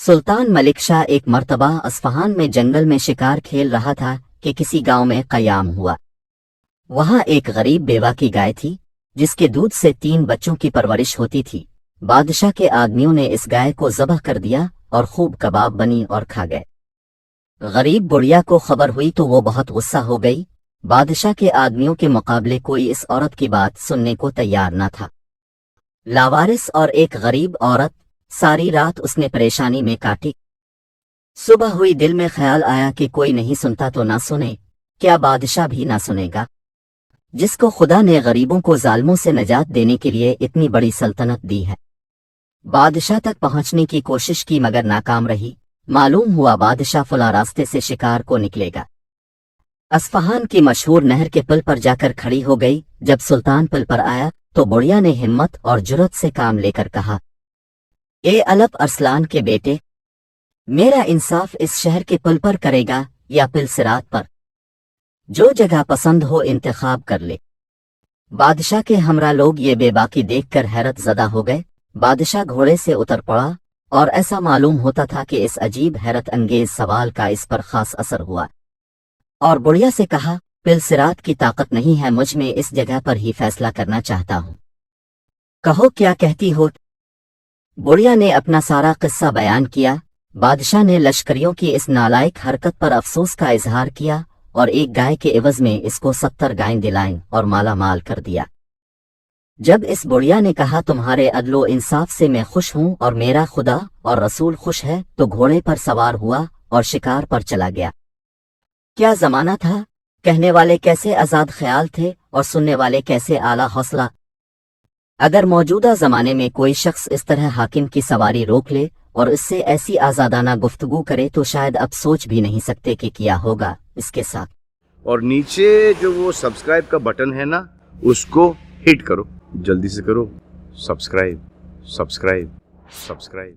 सुल्तान मलिक शाह एक मर्तबा अस्फहान में जंगल में शिकार खेल रहा था कि किसी गांव में क़याम हुआ। वहां एक गरीब बेवा की गाय थी जिसके दूध से 3 बच्चों की परवरिश होती थी। बादशाह के आदमियों ने इस गाय को ज़बह कर दिया और खूब कबाब बनी और खा गए। गरीब बुढ़िया को खबर हुई तो वो बहुत गुस्सा हो गई। बादशाह के आदमियों के मुकाबले कोई इस औरत की बात सुनने को तैयार न था। लावारिस और एक गरीब औरत, सारी रात उसने परेशानी में काटी। सुबह हुई, दिल में ख्याल आया कि कोई नहीं सुनता तो ना सुने, क्या बादशाह भी ना सुनेगा, जिसको खुदा ने गरीबों को जालिमों से निजात देने के लिए इतनी बड़ी सल्तनत दी है। बादशाह तक पहुंचने की कोशिश की मगर नाकाम रही। मालूम हुआ बादशाह फला रास्ते से शिकार को निकलेगा। अस्फहान की मशहूर नहर के पुल पर जाकर खड़ी हो गई। जब सुल्तान पुल पर आया तो बुढ़िया ने हिम्मत और जुर्रत से काम लेकर कहा, ए अलप अरसलान के बेटे, मेरा इंसाफ इस शहर के पुल पर करेगा या पुल सिरात पर? जो जगह पसंद हो इंतखाब कर ले। बादशाह के हमरा लोग ये बेबाकी देखकर हैरत ज़दा हो गए। बादशाह घोड़े से उतर पड़ा और ऐसा मालूम होता था कि इस अजीब हैरत अंगेज सवाल का इस पर खास असर हुआ और बुढ़िया से कहा, पुल सिरात की ताकत नहीं है मुझ में, इस जगह पर ही फैसला करना चाहता हूँ, कहो क्या कहती हो? बुढ़िया ने अपना सारा किस्सा बयान किया। बादशाह ने लश्करियों की इस नालायक हरकत पर अफसोस का इजहार किया और एक गाय के एवज में इसको 70 गायें दिलाईं और माला माल कर दिया। जब इस बुढ़िया ने कहा, तुम्हारे अदलो इंसाफ से मैं खुश हूँ और मेरा खुदा और रसूल खुश है, तो घोड़े पर सवार हुआ और शिकार पर चला गया। क्या जमाना था! कहने वाले कैसे आज़ाद ख्याल थे और सुनने वाले कैसे आला हौसला। अगर मौजूदा जमाने में कोई शख्स इस तरह हाकिम की सवारी रोक ले और इससे ऐसी आज़ादाना गुफ्तगू करे तो शायद अब सोच भी नहीं सकते कि क्या होगा इसके साथ। और नीचे जो वो सब्सक्राइब का बटन है ना, उसको हिट करो, जल्दी से करो। Subscribe subscribe subscribe.